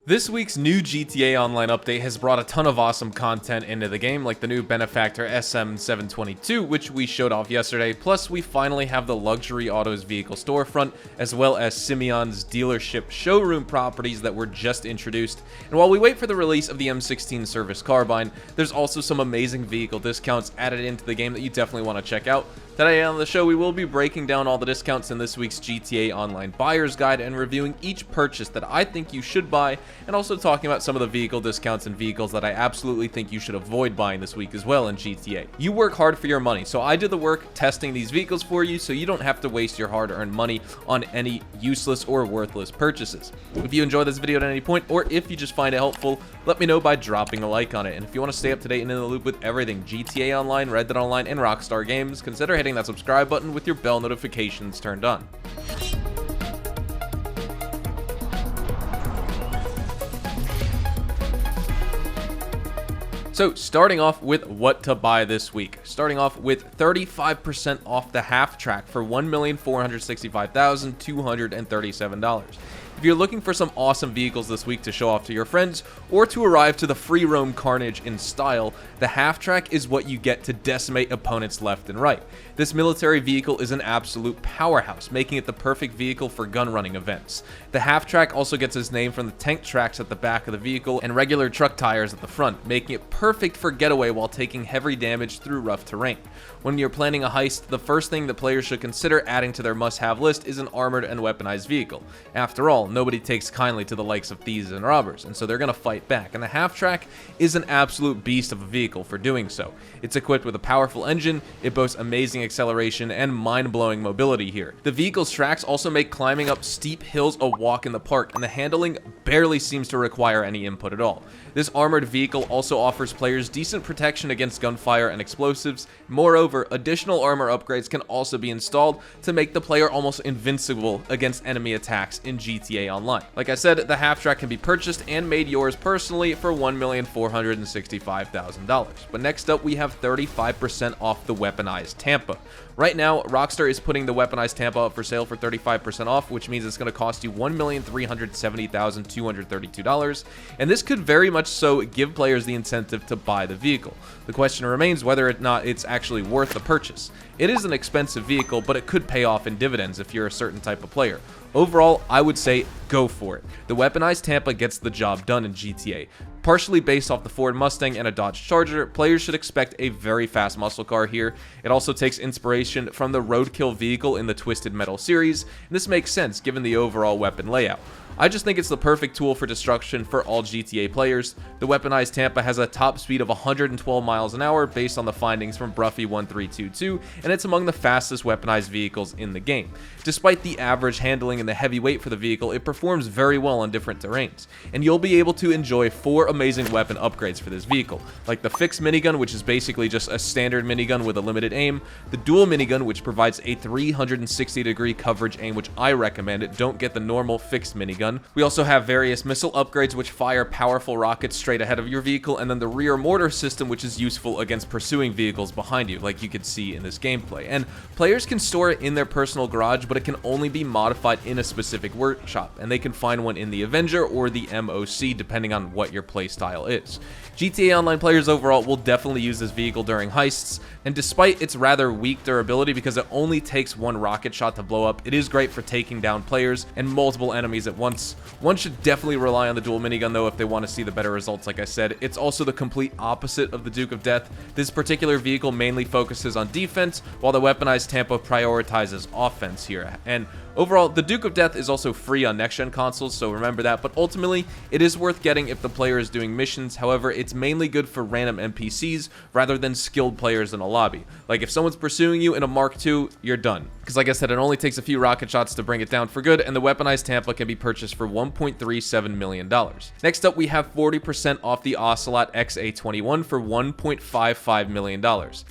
This week's new GTA Online update has brought a ton of awesome content into the game, like the new Benefactor SM722, which we showed off yesterday, plus we finally have the Luxury Autos vehicle storefront, as well as Simeon's dealership showroom properties that were just introduced. And while we wait for the release of the M16 Service Carbine, there's also some amazing vehicle discounts added into the game that you definitely want to check out. Today on the show, we will be breaking down all the discounts in this week's GTA Online Buyer's Guide and reviewing each purchase that I think you should buy, and also talking about some of the vehicle discounts and vehicles that I absolutely think you should avoid buying this week as well in GTA. You work hard for your money, so I did the work testing these vehicles for you so you don't have to waste your hard-earned money on any useless or worthless purchases. If you enjoy this video at any point, or if you just find it helpful, let me know by dropping a like on it. And if you want to stay up to date and in the loop with everything GTA Online, Red Dead Online, and Rockstar games, consider hitting that subscribe button with your bell notifications turned on. So starting off with what to buy this week. Starting off with 35% off the Halftrack for $1,465,237. If you're looking for some awesome vehicles this week to show off to your friends, or to arrive to the free roam carnage in style, the Halftrack is what you get to decimate opponents left and right. This military vehicle is an absolute powerhouse, making it the perfect vehicle for gun running events. The Halftrack also gets its name from the tank tracks at the back of the vehicle and regular truck tires at the front, making it perfect for getaway while taking heavy damage through rough terrain. When you're planning a heist, the first thing that players should consider adding to their must-have list is an armored and weaponized vehicle. After all, nobody takes kindly to the likes of thieves and robbers, and so they're going to fight back, and the Halftrack is an absolute beast of a vehicle for doing so. It's equipped with a powerful engine, it boasts amazing acceleration and mind-blowing mobility here. The vehicle's tracks also make climbing up steep hills a walk in the park, and the handling barely seems to require any input at all. This armored vehicle also offers players decent protection against gunfire and explosives. Moreover, additional armor upgrades can also be installed to make the player almost invincible against enemy attacks in GTA Online. Like I said, the Halftrack can be purchased and made yours personally for $1,465,000. But next up, we have 35% off the Weaponized Tampa. Right now, Rockstar is putting the Weaponized Tampa up for sale for 35% off, which means it's going to cost you $1,370,232, and this could very much so give players the incentive to buy the vehicle. The question remains whether or not it's actually worth the purchase. It is an expensive vehicle, but it could pay off in dividends if you're a certain type of player. Overall, I would say go for it. The Weaponized Tampa gets the job done in GTA. Partially based off the Ford Mustang and a Dodge Charger, players should expect a very fast muscle car here. It also takes inspiration from the Roadkill vehicle in the Twisted Metal series, and this makes sense given the overall weapon layout. I just think it's the perfect tool for destruction for all GTA players. The Weaponized Tampa has a top speed of 112 miles an hour based on the findings from Bruffy1322, and it's among the fastest weaponized vehicles in the game. Despite the average handling and the heavy weight for the vehicle, it performs very well on different terrains, and you'll be able to enjoy 4 amazing weapon upgrades for this vehicle, like the fixed minigun, which is basically just a standard minigun with a limited aim, the dual minigun, which provides a 360-degree coverage aim, which I recommend. Don't get the normal fixed minigun. We also have various missile upgrades which fire powerful rockets straight ahead of your vehicle, and then the rear mortar system, which is useful against pursuing vehicles behind you, like you can see in this gameplay. And players can store it in their personal garage, but it can only be modified in a specific workshop, and they can find one in the Avenger or the MOC depending on what your playstyle is. GTA Online players overall will definitely use this vehicle during heists, and despite its rather weak durability because it only takes one rocket shot to blow up, it is great for taking down players and multiple enemies at once. One should definitely rely on the dual minigun though if they want to see the better results. Like I said, it's also the complete opposite of the Duke of Death. This particular vehicle mainly focuses on defense, while the Weaponized Tampa prioritizes offense here. And overall, the Duke of Death is also free on next-gen consoles, so remember that, but ultimately, it is worth getting if the player is doing missions. However, it's mainly good for random NPCs rather than skilled players in a lobby. Like, if someone's pursuing you in a Mark II, you're done. Because like I said, it only takes a few rocket shots to bring it down for good, and the Weaponized Tampa can be purchased for $1.37 million. Next up, we have 40% off the Ocelot XA21 for $1.55 million.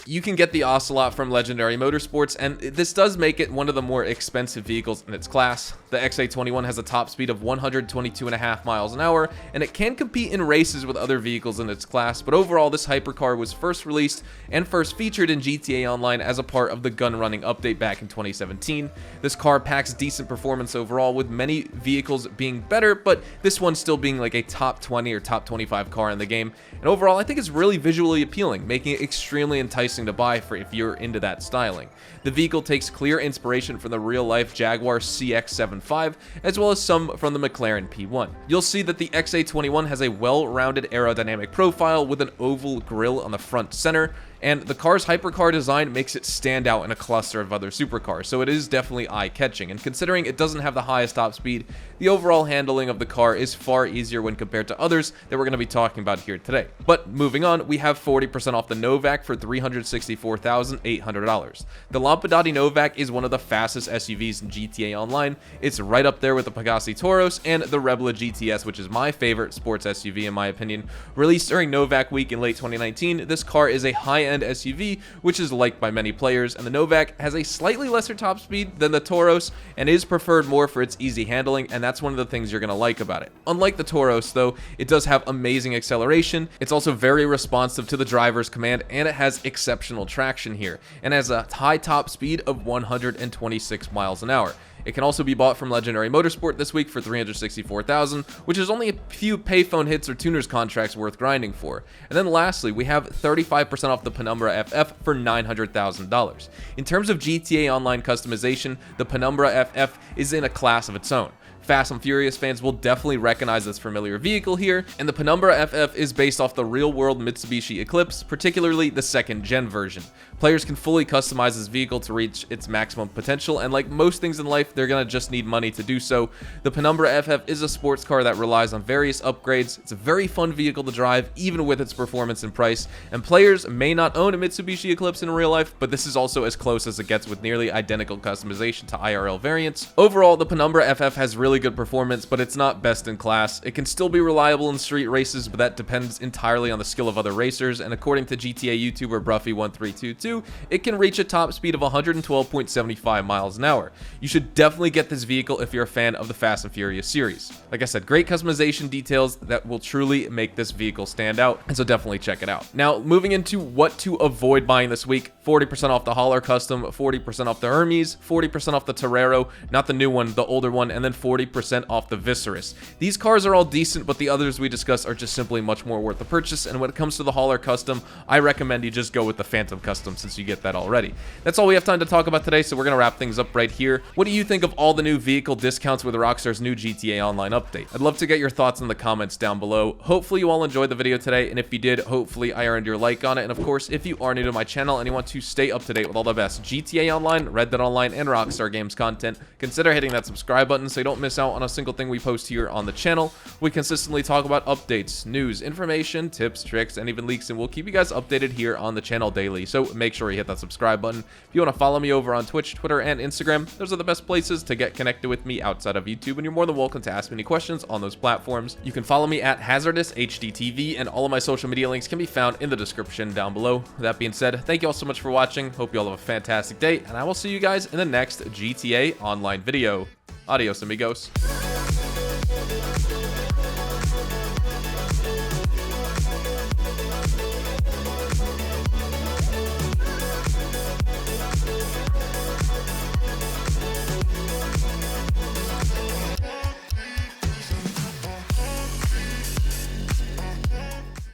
You can get the Ocelot from Legendary Motorsports, and this does make it one of the more expensive vehicles in its class. The XA21 has a top speed of 122.5 miles an hour, and it can compete in races with other vehicles in its class, but overall this hypercar was first released and first featured in GTA Online as a part of the gun running update back in 2019. 2017. This car packs decent performance overall, with many vehicles being better, but this one still being like a top 20 or top 25 car in the game. And overall, I think it's really visually appealing, making it extremely enticing to buy for if you're into that styling. The vehicle takes clear inspiration from the real-life Jaguar CX-75, as well as some from the McLaren P1. You'll see that the XA21 has a well-rounded aerodynamic profile with an oval grille on the front center, and the car's hypercar design makes it stand out in a cluster of other supercars, so it is definitely eye-catching. And considering it doesn't have the highest top speed, the overall handling of the car is far easier when compared to others that we're going to be talking about here today. But moving on, we have 40% off the Novak for $364,800. The lampadi Novak is one of the fastest SUVs in GTA Online. It's right up there with the Pegassi Toros and the Rebla GTS, which is my favorite sports SUV in my opinion. Released during Novak week in late 2019, this car is a high-end SUV, which is liked by many players, and the Novak has a slightly lesser top speed than the Toros and is preferred more for its easy handling, and that's one of the things you're going to like about it. Unlike the Toros, though, it does have amazing acceleration. It's also very responsive to the driver's command, and it has exceptional traction here, and has a high top speed of 126 miles an hour. It can also be bought from Legendary Motorsport this week for $364,000, which is only a few payphone hits or tuners contracts worth grinding for. And then lastly, we have 35% off the Penumbra FF for $900,000. In terms of GTA Online customization, the Penumbra FF is in a class of its own. Fast and Furious fans will definitely recognize this familiar vehicle here, and the Penumbra FF is based off the real-world Mitsubishi Eclipse, particularly the second-gen version. Players can fully customize this vehicle to reach its maximum potential, and like most things in life, they're gonna just need money to do so. The Penumbra FF is a sports car that relies on various upgrades. It's a very fun vehicle to drive, even with its performance and price, and players may not own a Mitsubishi Eclipse in real life, but this is also as close as it gets with nearly identical customization to IRL variants. Overall, the Penumbra FF has really good performance, but it's not best in class. It can still be reliable in street races, but that depends entirely on the skill of other racers, and according to GTA YouTuber Bruffy1322, it can reach a top speed of 112.75 miles an hour. You should definitely get this vehicle if you're a fan of the Fast and Furious series. Like I said, great customization details that will truly make this vehicle stand out, and so definitely check it out. Now, moving into what to avoid buying this week, 40% off the Hauler Custom, 40% off the Hermes, 40% off the Torero, not the new one, the older one, and then 40% off the Viserys. These cars are all decent, but the others we discuss are just simply much more worth the purchase, and when it comes to the Hauler Custom, I recommend you just go with the Phantom Custom since you get that already. That's all we have time to talk about today, so we're going to wrap things up right here. What do you think of all the new vehicle discounts with Rockstar's new GTA Online update? I'd love to get your thoughts in the comments down below. Hopefully you all enjoyed the video today, and if you did, hopefully I earned your like on it. And of course, if you are new to my channel and you want to stay up to date with all the best GTA Online, Red Dead Online, and Rockstar Games content, consider hitting that subscribe button so you don't miss out on a single thing we post here on the channel. We consistently talk about updates, news, information, tips, tricks, and even leaks, and we'll keep you guys updated here on the channel daily, so make sure you hit that subscribe button. If you want to follow me over on Twitch, Twitter, and Instagram, those are the best places to get connected with me outside of YouTube, and you're more than welcome to ask me any questions on those platforms. You can follow me at HazardousHDTV, and all of my social media links can be found in the description down below. With that being said, thank you all so much for watching. Hope you all have a fantastic day, and I will see you guys in the next GTA Online video. Adios, amigos.